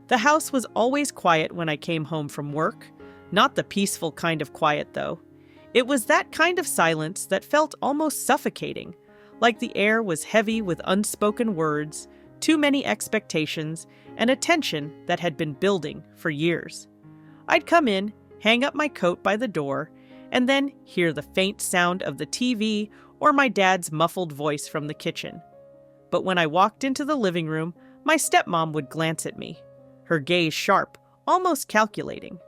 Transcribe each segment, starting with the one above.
The house was always quiet when I came home from work, not the peaceful kind of quiet, though. It was that kind of silence that felt almost suffocating, like the air was heavy with unspoken words, too many expectations, and a tension that had been building for years. I'd come in, hang up my coat by the door, and then hear the faint sound of the TV or my dad's muffled voice from the kitchen. But when I walked into the living room, my stepmom would glance at me, her gaze sharp, almost calculating.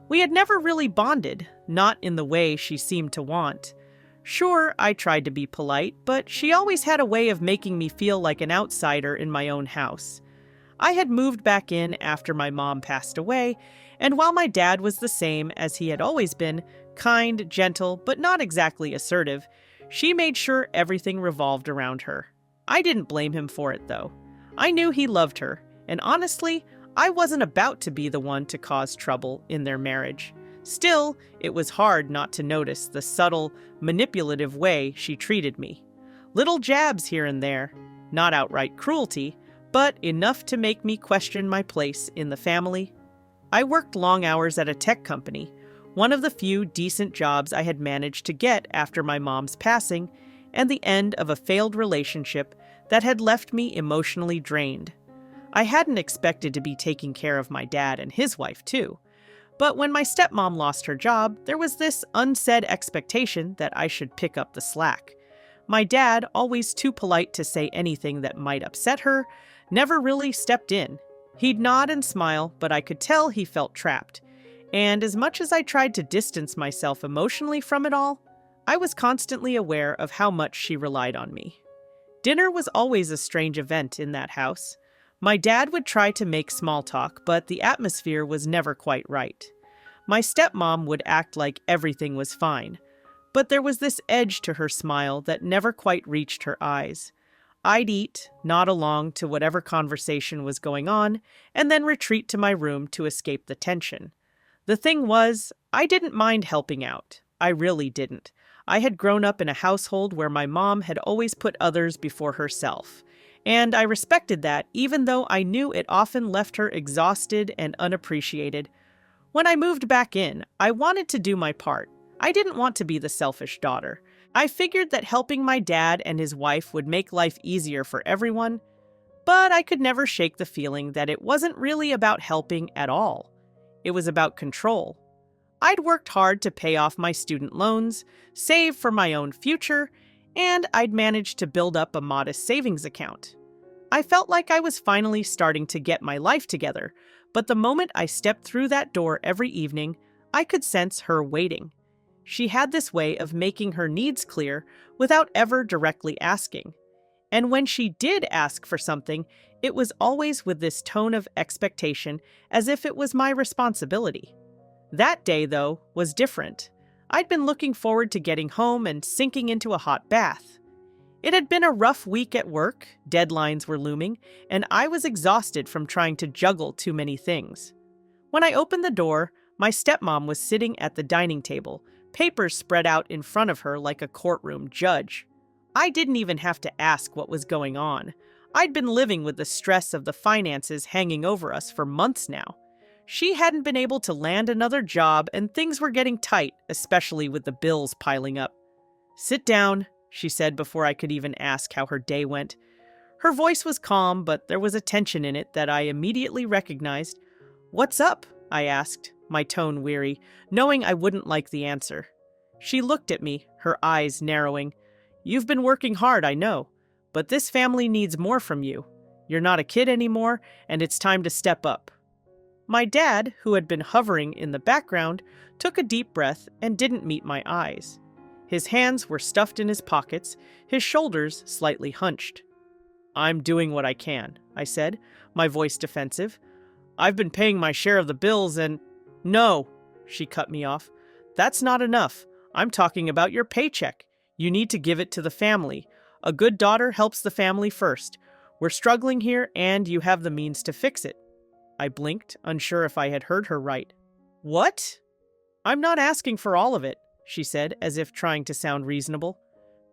We had never really bonded, not in the way she seemed to want. Sure, I tried to be polite, but she always had a way of making me feel like an outsider in my own house. I had moved back in after my mom passed away, and while my dad was the same as he had always been, kind, gentle, but not exactly assertive, she made sure everything revolved around her. I didn't blame him for it, though. I knew he loved her, and honestly, I wasn't about to be the one to cause trouble in their marriage. Still, it was hard not to notice the subtle, manipulative way she treated me. Little jabs here and there, not outright cruelty, but enough to make me question my place in the family. I worked long hours at a tech company, one of the few decent jobs I had managed to get after my mom's passing, and the end of a failed relationship that had left me emotionally drained. I hadn't expected to be taking care of my dad and his wife, too. But when my stepmom lost her job, there was this unsaid expectation that I should pick up the slack. My dad, always too polite to say anything that might upset her, never really stepped in. He'd nod and smile, but I could tell he felt trapped. And as much as I tried to distance myself emotionally from it all, I was constantly aware of how much she relied on me. Dinner was always a strange event in that house. My dad would try to make small talk, but the atmosphere was never quite right. My stepmom would act like everything was fine, but there was this edge to her smile that never quite reached her eyes. I'd eat, nod along to whatever conversation was going on, and then retreat to my room to escape the tension. The thing was, I didn't mind helping out. I really didn't. I had grown up in a household where my mom had always put others before herself. And I respected that, even though I knew it often left her exhausted and unappreciated. When I moved back in, I wanted to do my part. I didn't want to be the selfish daughter. I figured that helping my dad and his wife would make life easier for everyone, but I could never shake the feeling that it wasn't really about helping at all. It was about control. I'd worked hard to pay off my student loans, save for my own future, and I'd managed to build up a modest savings account. I felt like I was finally starting to get my life together, but the moment I stepped through that door every evening, I could sense her waiting. She had this way of making her needs clear without ever directly asking. And when she did ask for something, it was always with this tone of expectation, as if it was my responsibility. That day, though, was different. I'd been looking forward to getting home and sinking into a hot bath. It had been a rough week at work, deadlines were looming, and I was exhausted from trying to juggle too many things. When I opened the door, my stepmom was sitting at the dining table, papers spread out in front of her like a courtroom judge. I didn't even have to ask what was going on. I'd been living with the stress of the finances hanging over us for months now. She hadn't been able to land another job, and things were getting tight, especially with the bills piling up. "Sit down," she said before I could even ask how her day went. Her voice was calm, but there was a tension in it that I immediately recognized. "What's up?" I asked, my tone weary, knowing I wouldn't like the answer. She looked at me, her eyes narrowing. "You've been working hard, I know, but this family needs more from you. You're not a kid anymore, and it's time to step up." My dad, who had been hovering in the background, took a deep breath and didn't meet my eyes. His hands were stuffed in his pockets, his shoulders slightly hunched. "I'm doing what I can," I said, my voice defensive. "I've been paying my share of the bills and—" "No," she cut me off. "That's not enough. I'm talking about your paycheck. You need to give it to the family. A good daughter helps the family first. We're struggling here, and you have the means to fix it." I blinked, unsure if I had heard her right. "What?" "I'm not asking for all of it," she said, as if trying to sound reasonable.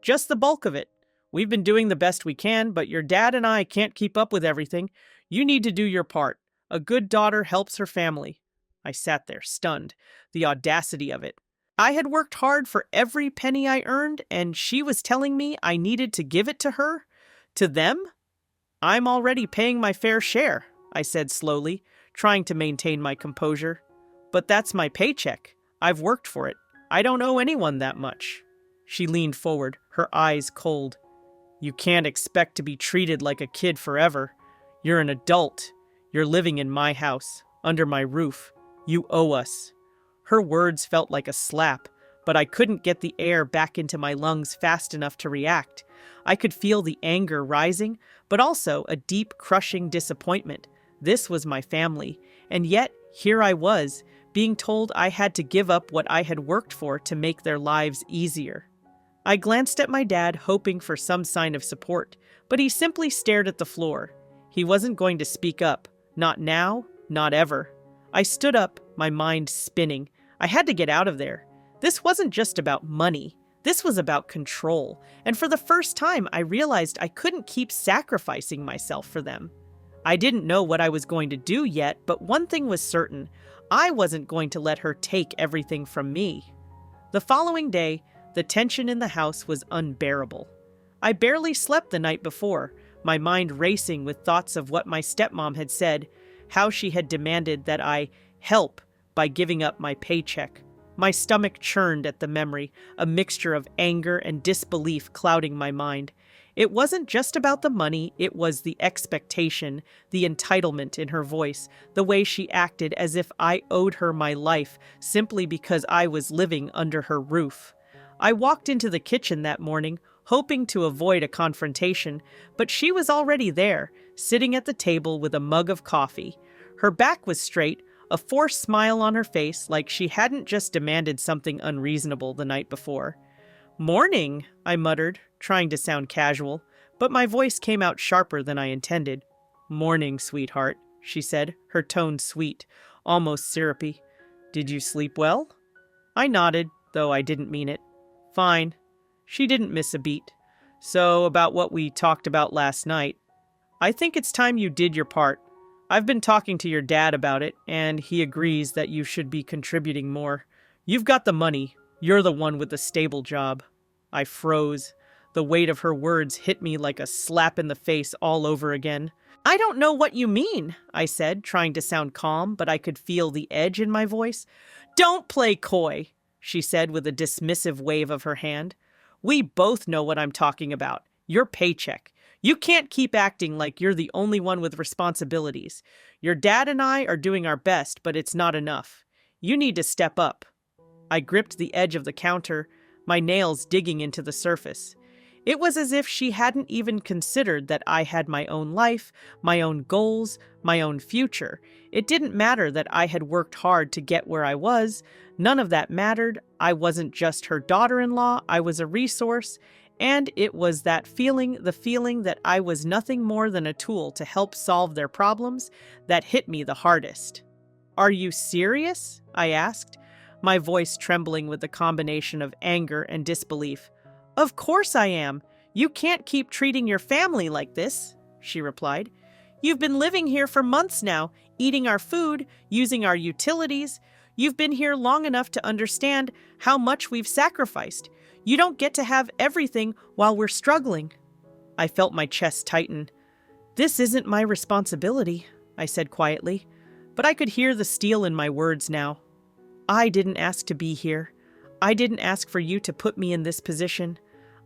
"Just the bulk of it. We've been doing the best we can, but your dad and I can't keep up with everything. You need to do your part. A good daughter helps her family. I sat there, stunned. The audacity of it. I had worked hard for every penny I earned, and she was telling me I needed to give it to her? To them? I'm already paying my fair share, I said slowly, trying to maintain my composure. But that's my paycheck. I've worked for it. I don't owe anyone that much. She leaned forward, her eyes cold. You can't expect to be treated like a kid forever. You're an adult. You're living in my house, under my roof. You owe us. Her words felt like a slap, but I couldn't get the air back into my lungs fast enough to react. I could feel the anger rising, but also a deep, crushing disappointment. This was my family, and yet here I was, being told I had to give up what I had worked for to make their lives easier. I glanced at my dad, hoping for some sign of support, but he simply stared at the floor. He wasn't going to speak up. Not now, not ever. I stood up, my mind spinning. I had to get out of there. This wasn't just about money. This was about control. And for the first time, I realized I couldn't keep sacrificing myself for them. I didn't know what I was going to do yet, but one thing was certain. I wasn't going to let her take everything from me. The following day, the tension in the house was unbearable. I barely slept the night before, my mind racing with thoughts of what my stepmom had said, how she had demanded that I help by giving up my paycheck. My stomach churned at the memory, a mixture of anger and disbelief clouding my mind. It wasn't just about the money, it was the expectation, the entitlement in her voice, the way she acted as if I owed her my life simply because I was living under her roof. I walked into the kitchen that morning, hoping to avoid a confrontation, but she was already there, sitting at the table with a mug of coffee. Her back was straight, a forced smile on her face like she hadn't just demanded something unreasonable the night before. "Morning," I muttered, trying to sound casual, but my voice came out sharper than I intended. "Morning, sweetheart," she said, her tone sweet, almost syrupy. "Did you sleep well?" I nodded, though I didn't mean it. "Fine." She didn't miss a beat. "So, about what we talked about last night. I think it's time you did your part. I've been talking to your dad about it, and he agrees that you should be contributing more. You've got the money. You're the one with the stable job." I froze. The weight of her words hit me like a slap in the face all over again. "I don't know what you mean," I said, trying to sound calm, but I could feel the edge in my voice. "Don't play coy," she said with a dismissive wave of her hand. "We both know what I'm talking about. Your paycheck. You can't keep acting like you're the only one with responsibilities. Your dad and I are doing our best, but it's not enough. You need to step up." I gripped the edge of the counter, my nails digging into the surface. It was as if she hadn't even considered that I had my own life, my own goals, my own future. It didn't matter that I had worked hard to get where I was. None of that mattered. I wasn't just her daughter-in-law, I was a resource, and it was the feeling that I was nothing more than a tool to help solve their problems, that hit me the hardest. "Are you serious?" I asked, my voice trembling with the combination of anger and disbelief. "Of course I am. You can't keep treating your family like this," she replied. "You've been living here for months now, eating our food, using our utilities. You've been here long enough to understand how much we've sacrificed. You don't get to have everything while we're struggling." I felt my chest tighten. "This isn't my responsibility," I said quietly, but I could hear the steel in my words now. "I didn't ask to be here. I didn't ask for you to put me in this position.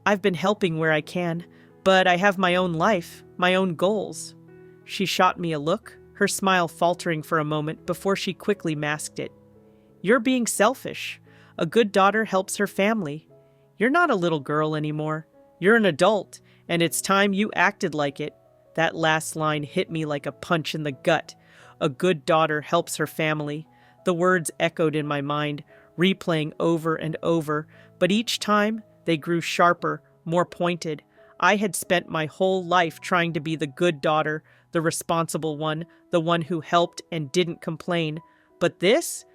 I've been helping where I can, but I have my own life, my own goals." She shot me a look, her smile faltering for a moment before she quickly masked it. "You're being selfish. A good daughter helps her family. You're not a little girl anymore. You're an adult, and it's time you acted like it." That last line hit me like a punch in the gut. A good daughter helps her family. The words echoed in my mind, replaying over and over, but each time they grew sharper, more pointed. I had spent my whole life trying to be the good daughter, the responsible one, the one who helped and didn't complain. But this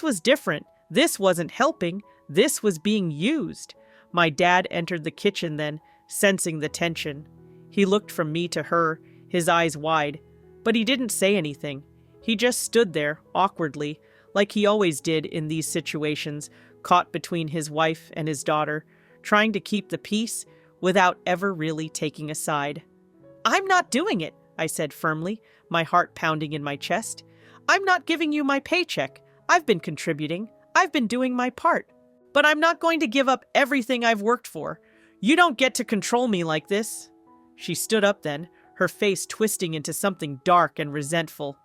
was different. This wasn't helping. This was being used. My dad entered the kitchen then, sensing the tension. He looked from me to her, his eyes wide, but he didn't say anything. He just stood there, awkwardly, like he always did in these situations, caught between his wife and his daughter, trying to keep the peace without ever really taking a side. "I'm not doing it," I said firmly, my heart pounding in my chest. "I'm not giving you my paycheck. I've been contributing. I've been doing my part. But I'm not going to give up everything I've worked for. You don't get to control me like this." She stood up then, her face twisting into something dark and resentful.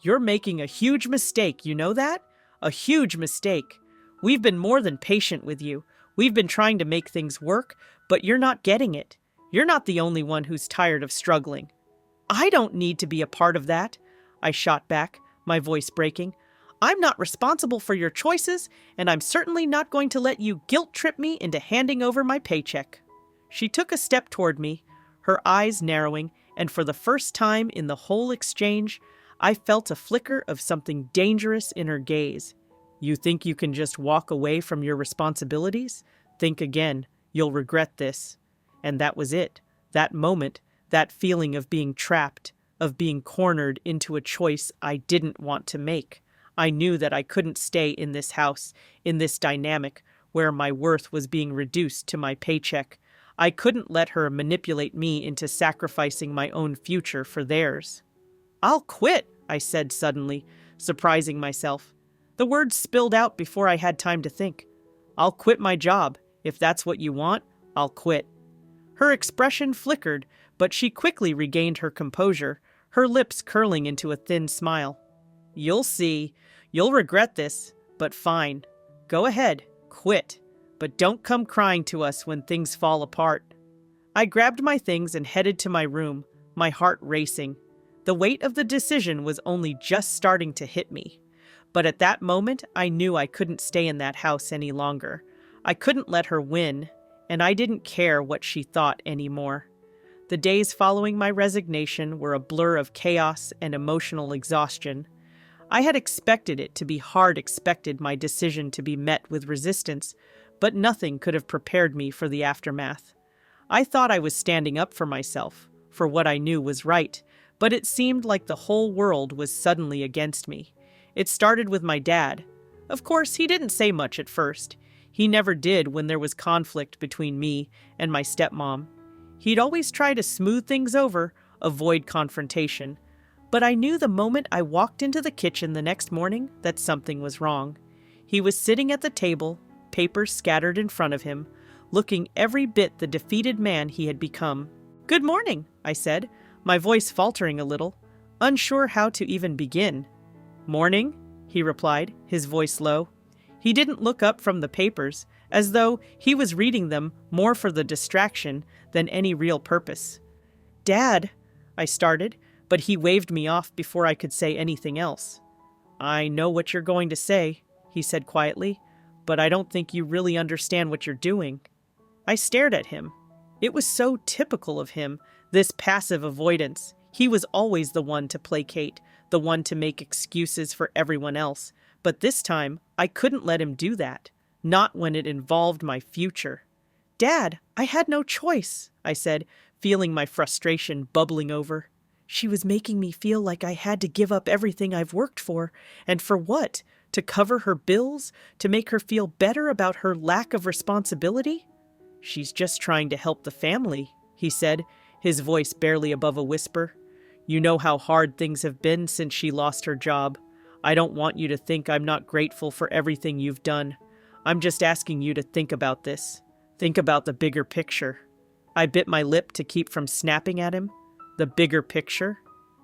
"You're making a huge mistake, you know that? A huge mistake. We've been more than patient with you. We've been trying to make things work, but you're not getting it. You're not the only one who's tired of struggling." "I don't need to be a part of that," I shot back, my voice breaking. "I'm not responsible for your choices, and I'm certainly not going to let you guilt-trip me into handing over my paycheck." She took a step toward me, her eyes narrowing, and for the first time in the whole exchange, I felt a flicker of something dangerous in her gaze. "You think you can just walk away from your responsibilities? Think again. You'll regret this." And that was it. That moment, that feeling of being trapped, of being cornered into a choice I didn't want to make. I knew that I couldn't stay in this house, in this dynamic, where my worth was being reduced to my paycheck. I couldn't let her manipulate me into sacrificing my own future for theirs. "I'll quit," I said suddenly, surprising myself. The words spilled out before I had time to think. "I'll quit my job. If that's what you want, I'll quit." Her expression flickered, but she quickly regained her composure, her lips curling into a thin smile. "You'll see. You'll regret this, but fine. Go ahead, quit. But don't come crying to us when things fall apart." I grabbed my things and headed to my room, my heart racing. The weight of the decision was only just starting to hit me. But at that moment, I knew I couldn't stay in that house any longer. I couldn't let her win, and I didn't care what she thought anymore. The days following my resignation were a blur of chaos and emotional exhaustion. I had expected it to be hard, expected my decision to be met with resistance, but nothing could have prepared me for the aftermath. I thought I was standing up for myself, for what I knew was right, but it seemed like the whole world was suddenly against me. It started with my dad. Of course, he didn't say much at first. He never did when there was conflict between me and my stepmom. He'd always try to smooth things over, avoid confrontation. But I knew the moment I walked into the kitchen the next morning that something was wrong. He was sitting at the table, papers scattered in front of him, looking every bit the defeated man he had become. "Good morning," I said, my voice faltering a little, unsure how to even begin. "Morning," he replied, his voice low. He didn't look up from the papers, as though he was reading them more for the distraction than any real purpose. "Dad," I started, but he waved me off before I could say anything else. "I know what you're going to say," he said quietly, "but I don't think you really understand what you're doing." I stared at him. It was so typical of him, this passive avoidance. He was always the one to placate, the one to make excuses for everyone else. But this time, I couldn't let him do that. Not when it involved my future. "Dad, I had no choice," I said, feeling my frustration bubbling over. "She was making me feel like I had to give up everything I've worked for. And for what? To cover her bills? To make her feel better about her lack of responsibility?" "She's just trying to help the family," he said, his voice barely above a whisper. "You know how hard things have been since she lost her job. I don't want you to think I'm not grateful for everything you've done. I'm just asking you to think about this. Think about the bigger picture." I bit my lip to keep from snapping at him. The bigger picture?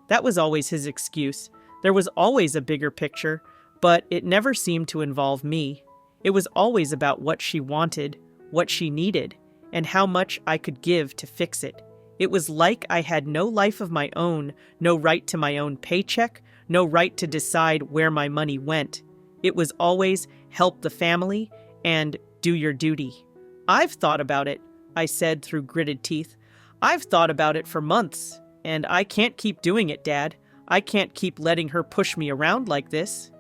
That was always his excuse. There was always a bigger picture, but it never seemed to involve me. It was always about what she wanted, what she needed, and how much I could give to fix it. It was like I had no life of my own, no right to my own paycheck, no right to decide where my money went. It was always help the family and do your duty. "I've thought about it," I said through gritted teeth. "I've thought about it for months, and I can't keep doing it, Dad. I can't keep letting her push me around like this."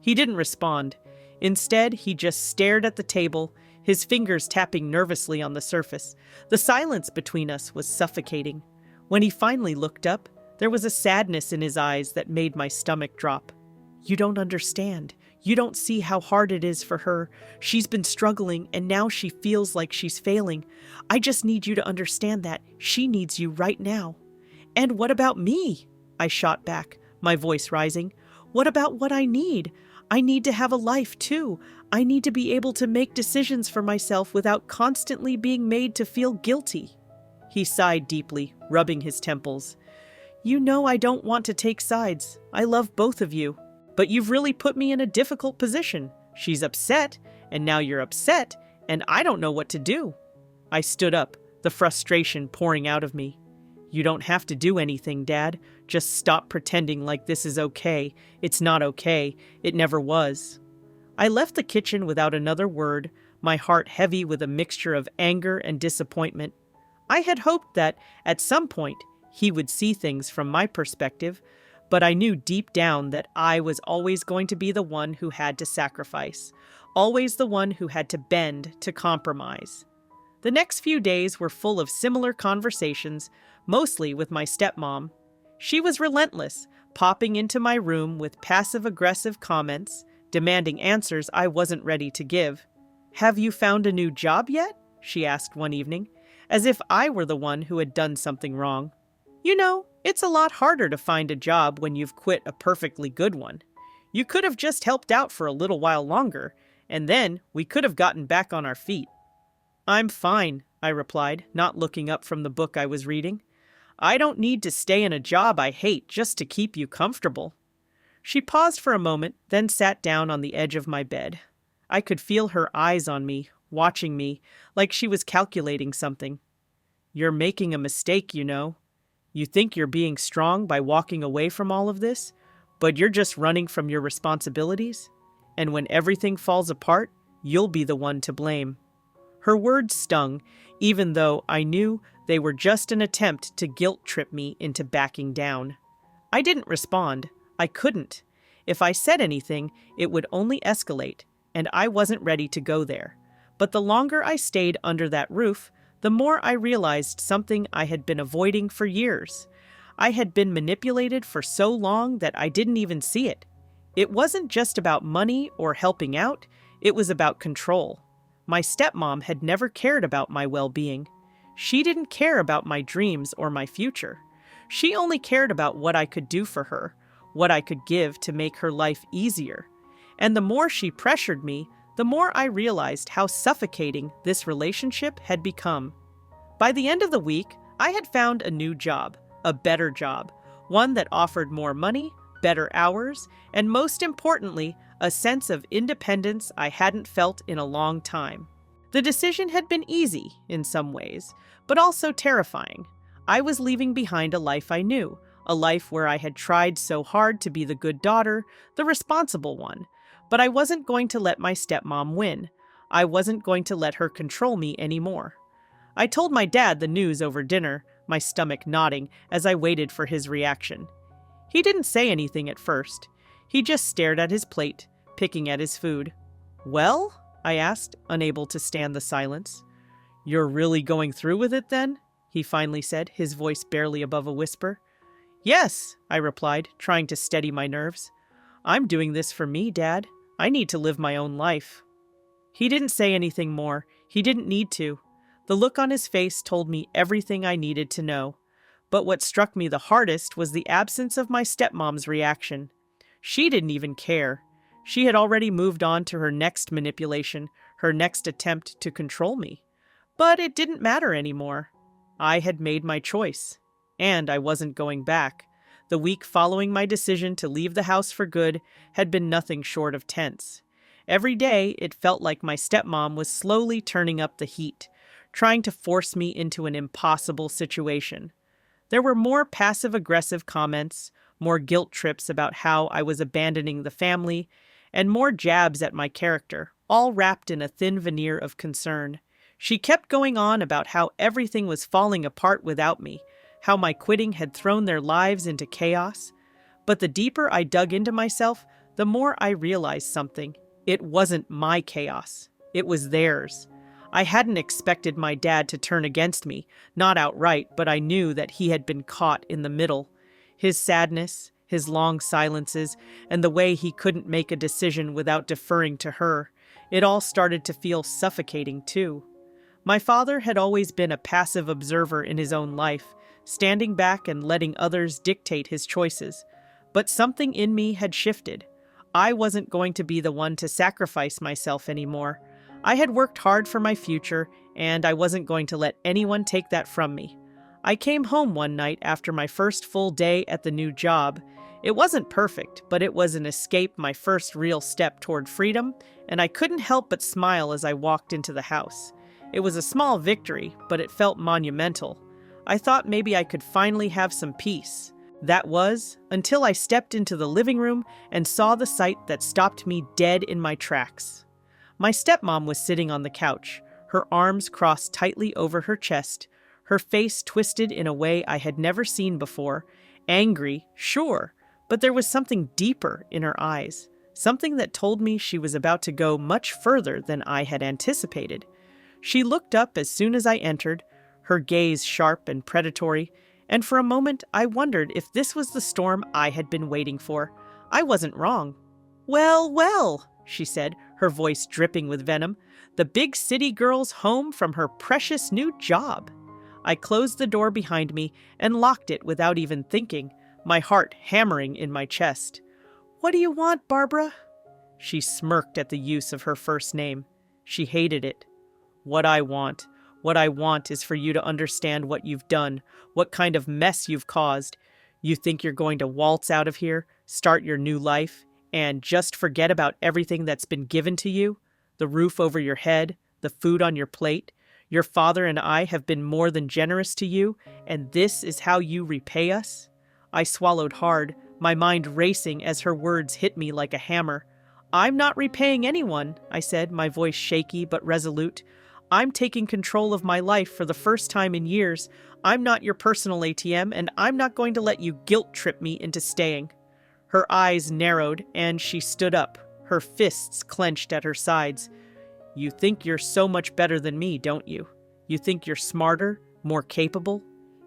He didn't respond. Instead, he just stared at the table, his fingers tapping nervously on the surface. The silence between us was suffocating. When he finally looked up, There was a sadness in his eyes that made my stomach drop. You don't understand. You don't see how hard it is for her. She's been struggling and now she feels like she's failing. I just need you to understand that. She needs you right now. And what about me? I shot back, my voice rising. What about what I need? I need to have a life too. I need to be able to make decisions for myself without constantly being made to feel guilty. He sighed deeply, rubbing his temples. You know I don't want to take sides. I love both of you. But you've really put me in a difficult position. She's upset, and now you're upset, and I don't know what to do. I stood up, the frustration pouring out of me. You don't have to do anything, Dad. Just stop pretending like this is okay. It's not okay. It never was. I left the kitchen without another word, my heart heavy with a mixture of anger and disappointment. I had hoped that, at some point, he would see things from my perspective, but I knew deep down that I was always going to be the one who had to sacrifice, always the one who had to bend to compromise. The next few days were full of similar conversations, mostly with my stepmom. She was relentless, popping into my room with passive-aggressive comments, demanding answers I wasn't ready to give. Have you found a new job yet? She asked one evening, as if I were the one who had done something wrong. You know, it's a lot harder to find a job when you've quit a perfectly good one. You could have just helped out for a little while longer, and then we could have gotten back on our feet. I'm fine, I replied, not looking up from the book I was reading. I don't need to stay in a job I hate just to keep you comfortable. She paused for a moment, then sat down on the edge of my bed. I could feel her eyes on me, watching me, like she was calculating something. You're making a mistake, you know. You think you're being strong by walking away from all of this, but you're just running from your responsibilities. And when everything falls apart, you'll be the one to blame. Her words stung, even though I knew they were just an attempt to guilt-trip me into backing down. I didn't respond. I couldn't. If I said anything, it would only escalate, and I wasn't ready to go there. But the longer I stayed under that roof, the more I realized something I had been avoiding for years. I had been manipulated for so long that I didn't even see it. It wasn't just about money or helping out, it was about control. My stepmom had never cared about my well-being. She didn't care about my dreams or my future. She only cared about what I could do for her, what I could give to make her life easier. And the more she pressured me, the more I realized how suffocating this relationship had become. By the end of the week, I had found a new job, a better job, one that offered more money, better hours, and most importantly, a sense of independence I hadn't felt in a long time. The decision had been easy in some ways, but also terrifying. I was leaving behind a life I knew, a life where I had tried so hard to be the good daughter, the responsible one. But I wasn't going to let my stepmom win. I wasn't going to let her control me anymore. I told my dad the news over dinner, my stomach nodding as I waited for his reaction. He didn't say anything at first. He just stared at his plate, picking at his food. Well? I asked, unable to stand the silence. You're really going through with it then? He finally said, his voice barely above a whisper. Yes, I replied, trying to steady my nerves. I'm doing this for me, Dad. I need to live my own life. He didn't say anything more. He didn't need to. The look on his face told me everything I needed to know. But what struck me the hardest was the absence of my stepmom's reaction. She didn't even care. She had already moved on to her next manipulation, her next attempt to control me. But it didn't matter anymore. I had made my choice. And I wasn't going back. The week following my decision to leave the house for good had been nothing short of tense. Every day, it felt like my stepmom was slowly turning up the heat, trying to force me into an impossible situation. There were more passive-aggressive comments, more guilt trips about how I was abandoning the family, and more jabs at my character, all wrapped in a thin veneer of concern. She kept going on about how everything was falling apart without me, how my quitting had thrown their lives into chaos. But the deeper I dug into myself, the more I realized something. It wasn't my chaos. It was theirs. I hadn't expected my dad to turn against me, not outright, but I knew that he had been caught in the middle. His sadness, his long silences, and the way he couldn't make a decision without deferring to her. It all started to feel suffocating, too. My father had always been a passive observer in his own life, standing back and letting others dictate his choices. But something in me had shifted. I wasn't going to be the one to sacrifice myself anymore. I had worked hard for my future, and I wasn't going to let anyone take that from me. I came home one night after my first full day at the new job. It wasn't perfect, but it was an escape, my first real step toward freedom, and I couldn't help but smile as I walked into the house. It was a small victory, but it felt monumental. I thought maybe I could finally have some peace. That was, until I stepped into the living room and saw the sight that stopped me dead in my tracks. My stepmom was sitting on the couch, her arms crossed tightly over her chest, her face twisted in a way I had never seen before. Angry, sure, but there was something deeper in her eyes, something that told me she was about to go much further than I had anticipated. She looked up as soon as I entered, her gaze sharp and predatory, and for a moment I wondered if this was the storm I had been waiting for. I wasn't wrong. "Well, well," she said, her voice dripping with venom. "The big city girl's home from her precious new job." I closed the door behind me and locked it without even thinking, my heart hammering in my chest. "What do you want, Barbara?" She smirked at the use of her first name. She hated it. What I want is for you to understand what you've done, what kind of mess you've caused. You think you're going to waltz out of here, start your new life, and just forget about everything that's been given to you? The roof over your head, the food on your plate. Your father and I have been more than generous to you, and this is how you repay us? I swallowed hard, my mind racing as her words hit me like a hammer. "I'm not repaying anyone," I said, my voice shaky but resolute. "I'm taking control of my life for the first time in years. I'm not your personal ATM, and I'm not going to let you guilt-trip me into staying." Her eyes narrowed, and she stood up, her fists clenched at her sides. "You think you're so much better than me, don't you? You think you're smarter, more capable?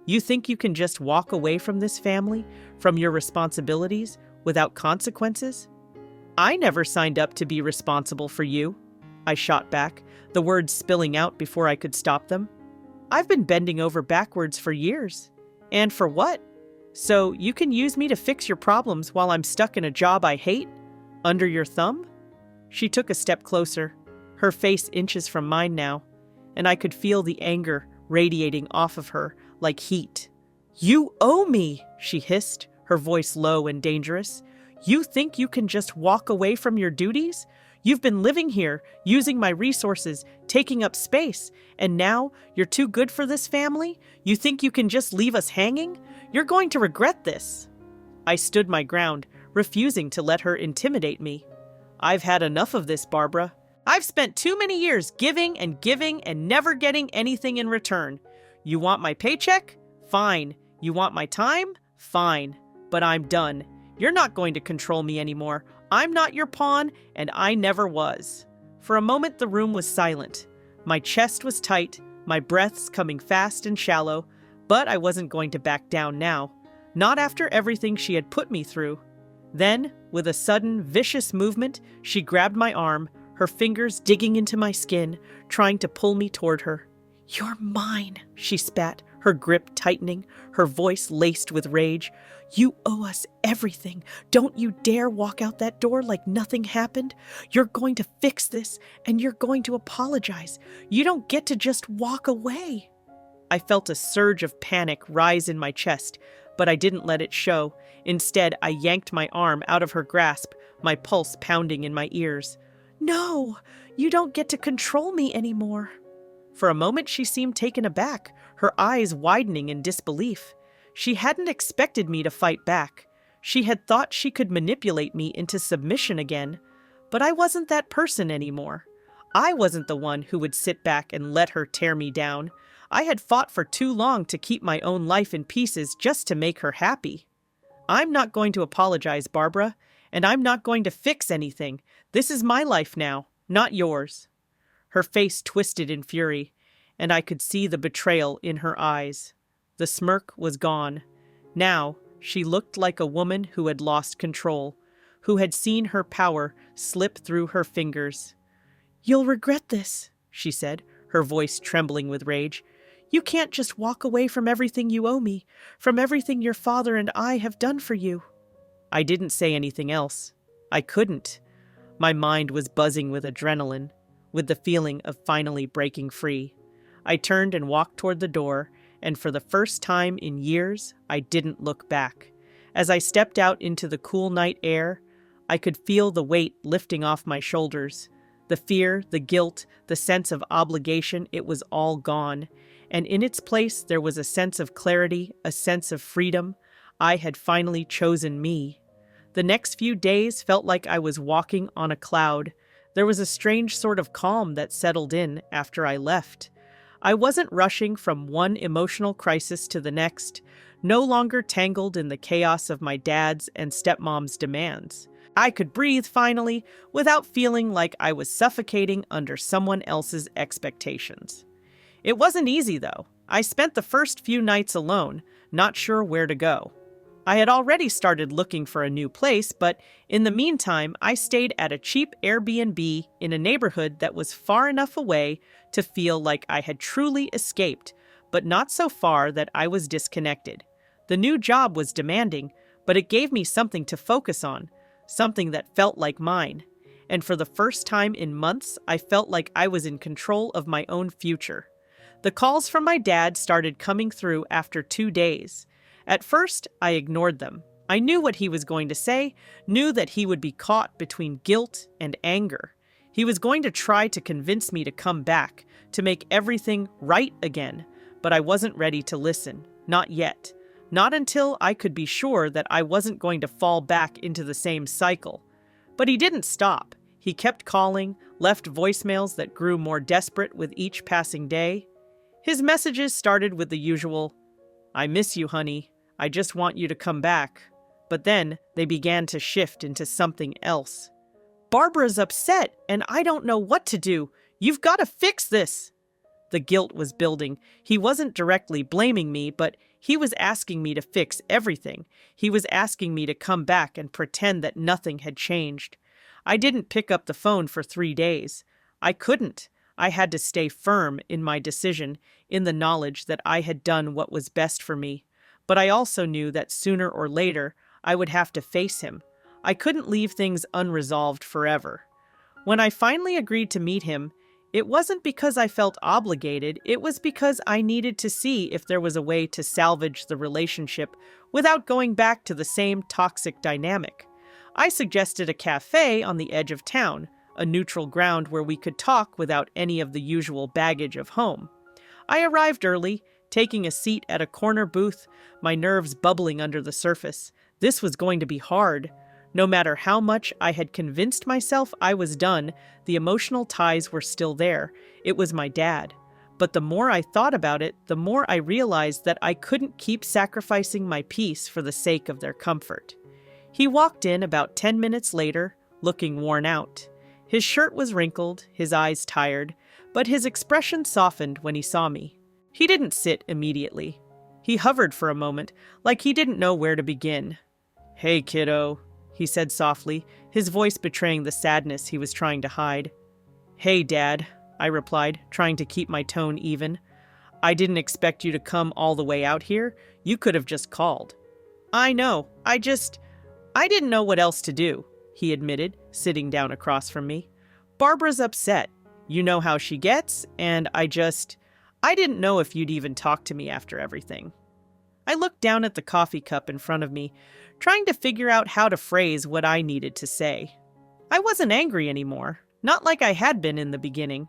You think you can just walk away from this family, from your responsibilities, without consequences?" "I never signed up to be responsible for you," I shot back, the words spilling out before I could stop them. "I've been bending over backwards for years. And for what? So you can use me to fix your problems while I'm stuck in a job I hate? Under your thumb?" She took a step closer, her face inches from mine now, and I could feel the anger radiating off of her like heat. "You owe me," she hissed, her voice low and dangerous. "You think you can just walk away from your duties? You've been living here, using my resources, taking up space, and now you're too good for this family? You think you can just leave us hanging? You're going to regret this." I stood my ground, refusing to let her intimidate me. "I've had enough of this, Barbara. I've spent too many years giving and never getting anything in return. You want my paycheck? Fine. You want my time? Fine. But I'm done. You're not going to control me anymore. I'm not your pawn, and I never was." For a moment, the room was silent. My chest was tight, my breaths coming fast and shallow, but I wasn't going to back down now. Not after everything she had put me through. Then, with a sudden, vicious movement, she grabbed my arm, her fingers digging into my skin, trying to pull me toward her. "You're mine," she spat, her grip tightening, her voice laced with rage. "You owe us everything. Don't you dare walk out that door like nothing happened. You're going to fix this, and you're going to apologize. You don't get to just walk away." I felt a surge of panic rise in my chest, but I didn't let it show. Instead, I yanked my arm out of her grasp, my pulse pounding in my ears. "No, you don't get to control me anymore." For a moment, she seemed taken aback, her eyes widening in disbelief. She hadn't expected me to fight back. She had thought she could manipulate me into submission again. But I wasn't that person anymore. I wasn't the one who would sit back and let her tear me down. I had fought for too long to keep my own life in pieces just to make her happy. "I'm not going to apologize, Barbara, and I'm not going to fix anything. This is my life now, not yours." Her face twisted in fury, and I could see the betrayal in her eyes. The smirk was gone. Now, She looked like a woman who had lost control, who had seen her power slip through her fingers. "You'll regret this," she said, her voice trembling with rage. "You can't just walk away from everything you owe me, from everything your father and I have done for you." I didn't say anything else. I couldn't. My mind was buzzing with adrenaline, with the feeling of finally breaking free. I turned and walked toward the door, and for the first time in years, I didn't look back. As I stepped out into the cool night air, I could feel the weight lifting off my shoulders. The fear, the guilt, the sense of obligation, it was all gone. And in its place, there was a sense of clarity, a sense of freedom. I had finally chosen me. The next few days felt like I was walking on a cloud. There was a strange sort of calm that settled in after I left. I wasn't rushing from one emotional crisis to the next, no longer tangled in the chaos of my dad's and stepmom's demands. I could breathe finally, without feeling like I was suffocating under someone else's expectations. It wasn't easy, though. I spent the first few nights alone, not sure where to go. I had already started looking for a new place, but in the meantime, I stayed at a cheap Airbnb in a neighborhood that was far enough away to feel like I had truly escaped, but not so far that I was disconnected. The new job was demanding, but it gave me something to focus on, something that felt like mine. And for the first time in months, I felt like I was in control of my own future. The calls from my dad started coming through after 2 days. At first, I ignored them. I knew what he was going to say, knew that he would be caught between guilt and anger. He was going to try to convince me to come back, to make everything right again, but I wasn't ready to listen. Not yet. Not until I could be sure that I wasn't going to fall back into the same cycle. But he didn't stop. He kept calling, left voicemails that grew more desperate with each passing day. His messages started with the usual, "I miss you, honey. I just want you to come back." But then they began to shift into something else. "Barbara's upset, and I don't know what to do. You've got to fix this." The guilt was building. He wasn't directly blaming me, but he was asking me to fix everything. He was asking me to come back and pretend that nothing had changed. I didn't pick up the phone for 3 days. I couldn't. I had to stay firm in my decision, in the knowledge that I had done what was best for me. But I also knew that sooner or later, I would have to face him. I couldn't leave things unresolved forever. When I finally agreed to meet him, it wasn't because I felt obligated, it was because I needed to see if there was a way to salvage the relationship without going back to the same toxic dynamic. I suggested a cafe on the edge of town, a neutral ground where we could talk without any of the usual baggage of home. I arrived early, taking a seat at a corner booth, my nerves bubbling under the surface. This was going to be hard. No matter how much I had convinced myself I was done, the emotional ties were still there. It was my dad. But the more I thought about it, the more I realized that I couldn't keep sacrificing my peace for the sake of their comfort. He walked in about 10 minutes later, looking worn out. His shirt was wrinkled, his eyes tired, but his expression softened when he saw me. He didn't sit immediately. He hovered for a moment, like he didn't know where to begin. "Hey, kiddo," he said softly, his voice betraying the sadness he was trying to hide. "Hey, Dad," I replied, trying to keep my tone even. "I didn't expect you to come all the way out here. You could have just called." "I know. I didn't know what else to do," he admitted, sitting down across from me. "Barbara's upset. You know how she gets, and I didn't know if you'd even talk to me after everything." I looked down at the coffee cup in front of me, trying to figure out how to phrase what I needed to say. I wasn't angry anymore, not like I had been in the beginning,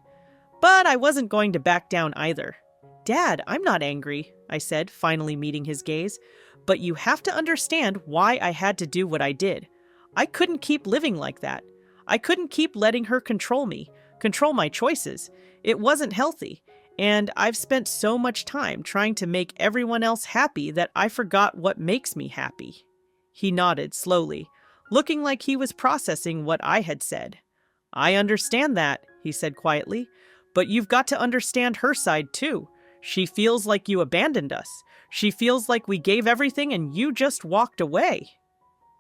but I wasn't going to back down either. "Dad, I'm not angry," I said, finally meeting his gaze, "but you have to understand why I had to do what I did. I couldn't keep living like that. I couldn't keep letting her control me, control my choices. It wasn't healthy. And I've spent so much time trying to make everyone else happy that I forgot what makes me happy." He nodded slowly, looking like he was processing what I had said. "I understand that," he said quietly, "but you've got to understand her side too. She feels like you abandoned us. She feels like we gave everything and you just walked away."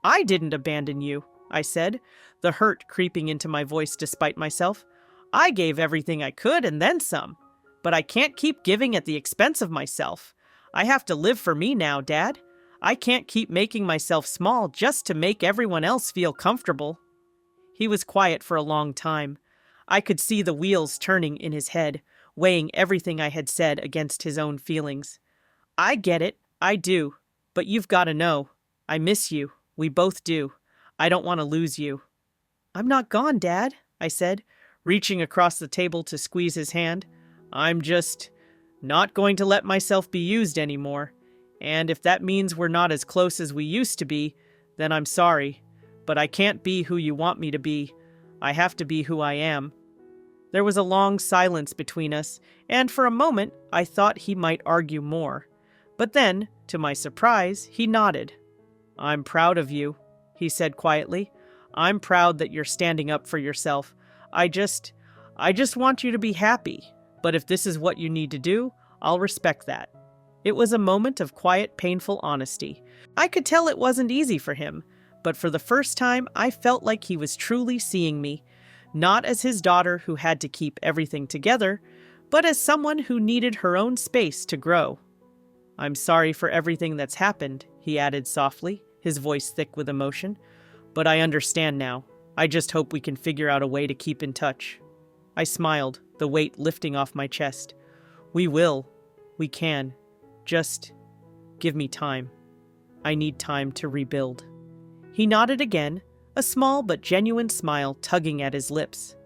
"I didn't abandon you," I said, the hurt creeping into my voice despite myself. "I gave everything I could and then some. But I can't keep giving at the expense of myself. I have to live for me now, Dad. I can't keep making myself small just to make everyone else feel comfortable." He was quiet for a long time. I could see the wheels turning in his head, weighing everything I had said against his own feelings. "I get it, I do. But you've got to know. I miss you. We both do. I don't want to lose you." "I'm not gone, Dad," I said, reaching across the table to squeeze his hand. "I'm just not going to let myself be used anymore. And if that means we're not as close as we used to be, then I'm sorry. But I can't be who you want me to be. I have to be who I am." There was a long silence between us, and for a moment I thought he might argue more. But then, to my surprise, he nodded. "I'm proud of you," he said quietly. "I'm proud that you're standing up for yourself. I just want you to be happy. But if this is what you need to do, I'll respect that." It was a moment of quiet, painful honesty. I could tell it wasn't easy for him, but for the first time I felt like he was truly seeing me, not as his daughter who had to keep everything together, but as someone who needed her own space to grow. "I'm sorry for everything that's happened," he added softly, his voice thick with emotion. "But I understand now. I just hope we can figure out a way to keep in touch." I smiled, the weight lifting off my chest. "We will. We can. Just give me time. I need time to rebuild." He nodded again, a small but genuine smile tugging at his lips.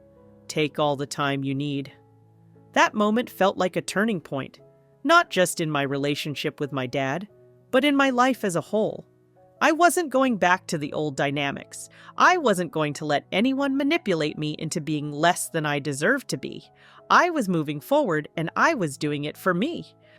"Take all the time you need." That moment felt like a turning point, not just in my relationship with my dad, but in my life as a whole. I wasn't going back to the old dynamics. I wasn't going to let anyone manipulate me into being less than I deserved to be. I was moving forward, and I was doing it for me.